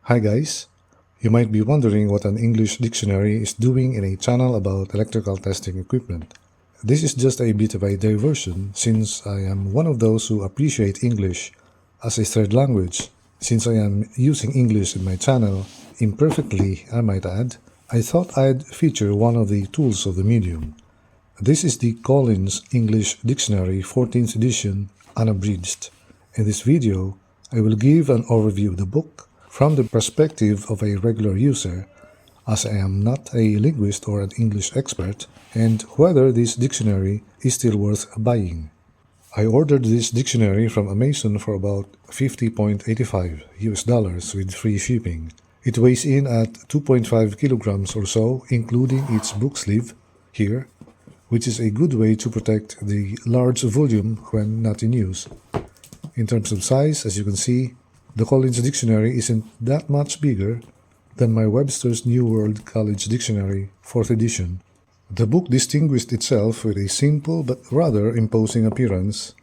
Hi guys! You might be wondering what an English dictionary is doing in a channel about electrical testing equipment. This is just a bit of a diversion since I am one of those who appreciate English as a third language. Since I am using English in my channel, imperfectly I might add, I thought I'd feature one of the tools of the medium. This is the Collins English Dictionary 14th edition unabridged. In this video, I will give an overview of the book from the perspective of a regular user, as I am not a linguist or an English expert, and whether this dictionary is still worth buying. I ordered this dictionary from Amazon for about $50.85 US with free shipping. It weighs in at 2.5 kilograms or so, including its book sleeve here, which is a good way to protect the large volume when not in use. In terms of size, as you can see, the Collins Dictionary isn't that much bigger than my Webster's New World College Dictionary 4th edition. The book distinguished itself with a simple but rather imposing appearance.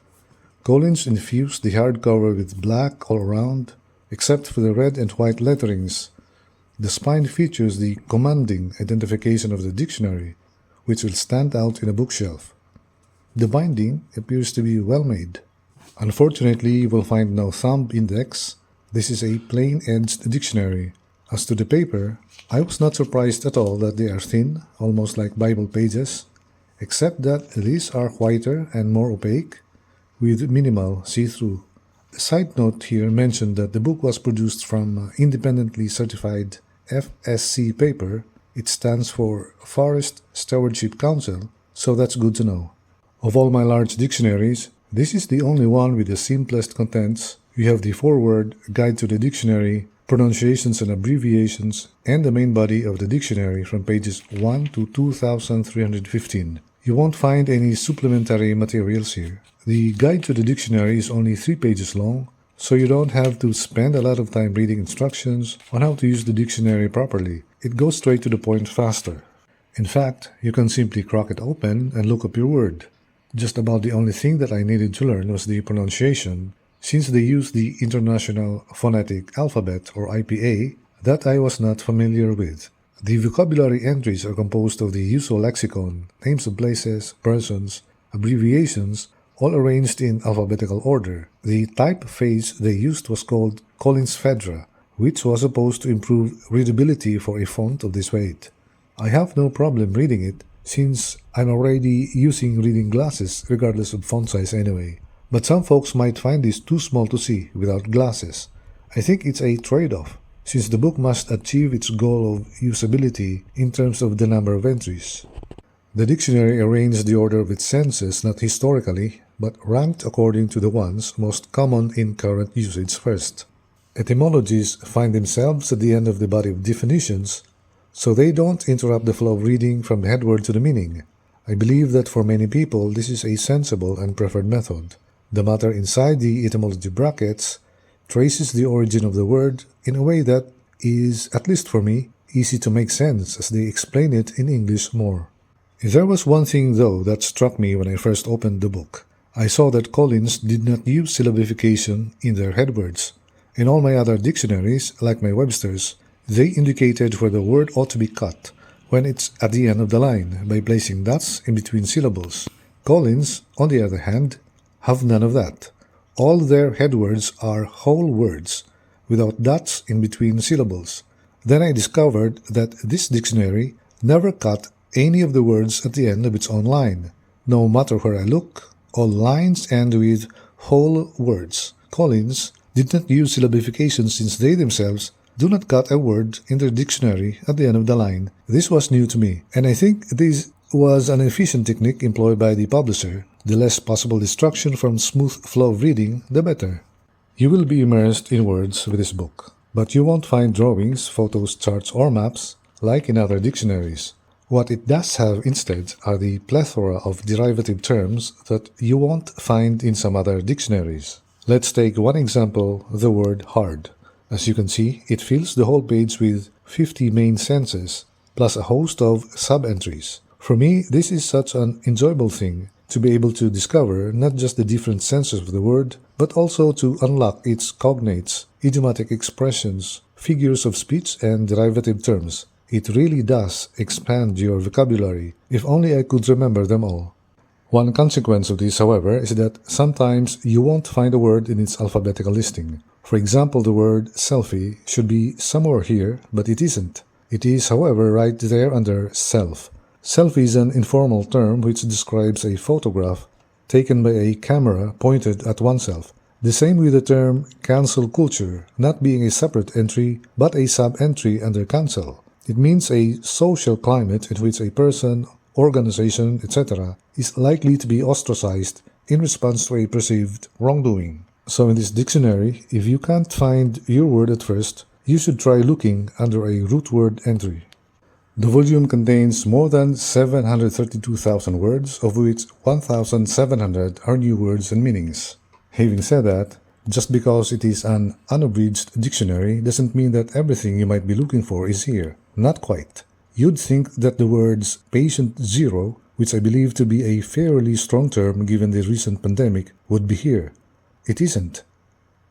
Collins infused the hardcover with black all around, except for the red and white letterings. The spine features the commanding identification of the dictionary, which will stand out in a bookshelf. The binding appears to be well made. Unfortunately, you will find no thumb index. This is a plain-edged dictionary. As to the paper, I was not surprised at all that they are thin, almost like Bible pages, except that these are whiter and more opaque, with minimal see-through. A side note here mentioned that the book was produced from independently certified FSC paper. It stands for Forest Stewardship Council, so that's good to know. Of all my large dictionaries, this is the only one with the simplest contents. We have the foreword, guide to the dictionary, pronunciations and abbreviations, and the main body of the dictionary from pages 1 to 2315. You won't find any supplementary materials here. The guide to the dictionary is only 3 pages long, so you don't have to spend a lot of time reading instructions on how to use the dictionary properly. It goes straight to the point faster. In fact, you can simply crack it open and look up your word. Just about the only thing that I needed to learn was the pronunciation, since they use the International Phonetic Alphabet or IPA that I was not familiar with. The vocabulary entries are composed of the usual lexicon, names of places, persons, abbreviations, all arranged in alphabetical order. The typeface they used was called Collins Fedra, which was supposed to improve readability for a font of this weight. I have no problem reading it, since I'm already using reading glasses regardless of font size anyway. But some folks might find this too small to see without glasses. I think it's a trade-off, since the book must achieve its goal of usability in terms of the number of entries. The dictionary arranged the order of its senses not historically, but ranked according to the ones most common in current usage first. Etymologies find themselves at the end of the body of definitions, so they don't interrupt the flow of reading from the headword to the meaning. I believe that for many people this is a sensible and preferred method. The matter inside the etymology brackets traces the origin of the word in a way that is, at least for me, easy to make sense as they explain it in English more. There was one thing though that struck me when I first opened the book. I saw that Collins did not use syllabification in their headwords. In all my other dictionaries, like my Webster's, they indicated where the word ought to be cut when it's at the end of the line by placing dots in between syllables. Collins, on the other hand, have none of that. All their headwords are whole words, without dots in between syllables. Then I discovered that this dictionary never cut any of the words at the end of its own line. No matter where I look, all lines end with whole words. Collins did not use syllabification since they themselves do not cut a word in their dictionary at the end of the line. This was new to me, and I think this was an efficient technique employed by the publisher. The less possible distraction from smooth flow of reading, the better. You will be immersed in words with this book, but you won't find drawings, photos, charts, or maps like in other dictionaries. What it does have instead are the plethora of derivative terms that you won't find in some other dictionaries. Let's take one example, the word hard. As you can see, it fills the whole page with 50 main senses, plus a host of sub-entries. For me, this is such an enjoyable thing, to be able to discover not just the different senses of the word, but also to unlock its cognates, idiomatic expressions, figures of speech, and derivative terms. It really does expand your vocabulary. If only I could remember them all. One consequence of this, however, is that sometimes you won't find a word in its alphabetical listing. For example, the word selfie should be somewhere here, but it isn't. It is, however, right there under self. Selfie is an informal term which describes a photograph taken by a camera pointed at oneself. The same with the term cancel culture, not being a separate entry, but a sub-entry under cancel. It means a social climate in which a person, organization, etc. is likely to be ostracized in response to a perceived wrongdoing. So in this dictionary, if you can't find your word at first, you should try looking under a root word entry. The volume contains more than 732,000 words, of which 1,700 are new words and meanings. Having said that, just because it is an unabridged dictionary doesn't mean that everything you might be looking for is here. Not quite. You'd think that the words patient zero, which I believe to be a fairly strong term given the recent pandemic, would be here. It isn't.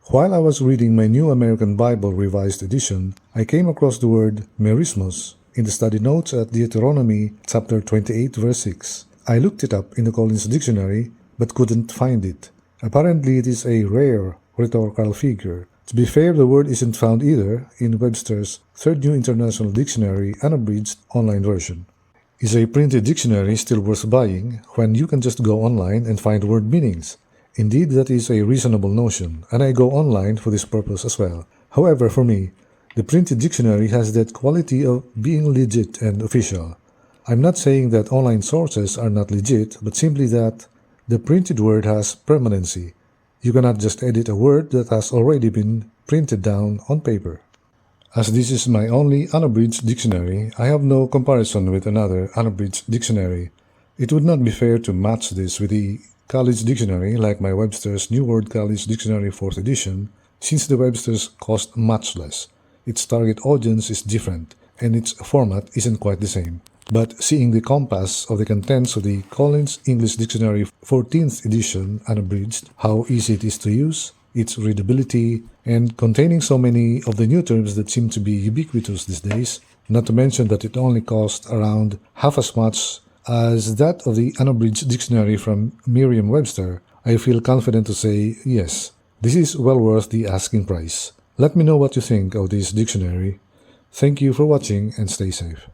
While I was reading my New American Bible Revised Edition, I came across the word merismos in the study notes at Deuteronomy chapter 28 verse 6. I looked it up in the Collins Dictionary but couldn't find it. Apparently it is a rare rhetorical figure. To be fair, the word isn't found either in Webster's Third New International Dictionary unabridged online version. Is a printed dictionary still worth buying when you can just go online and find word meanings? Indeed, that is a reasonable notion, and I go online for this purpose as well. However, for me, the printed dictionary has that quality of being legit and official. I'm not saying that online sources are not legit, but simply that the printed word has permanency. You cannot just edit a word that has already been printed down on paper. As this is my only unabridged dictionary, I have no comparison with another unabridged dictionary. It would not be fair to match this with the College Dictionary like my Webster's New World College Dictionary 4th edition, since the Webster's cost much less. Its target audience is different, and its format isn't quite the same. But seeing the compass of the contents of the Collins English Dictionary 14th edition unabridged, how easy it is to use, its readability, and containing so many of the new terms that seem to be ubiquitous these days, not to mention that it only cost around half as much as that of the unabridged dictionary from Merriam-Webster, I feel confident to say yes, this is well worth the asking price. Let me know what you think of this dictionary. Thank you for watching and stay safe.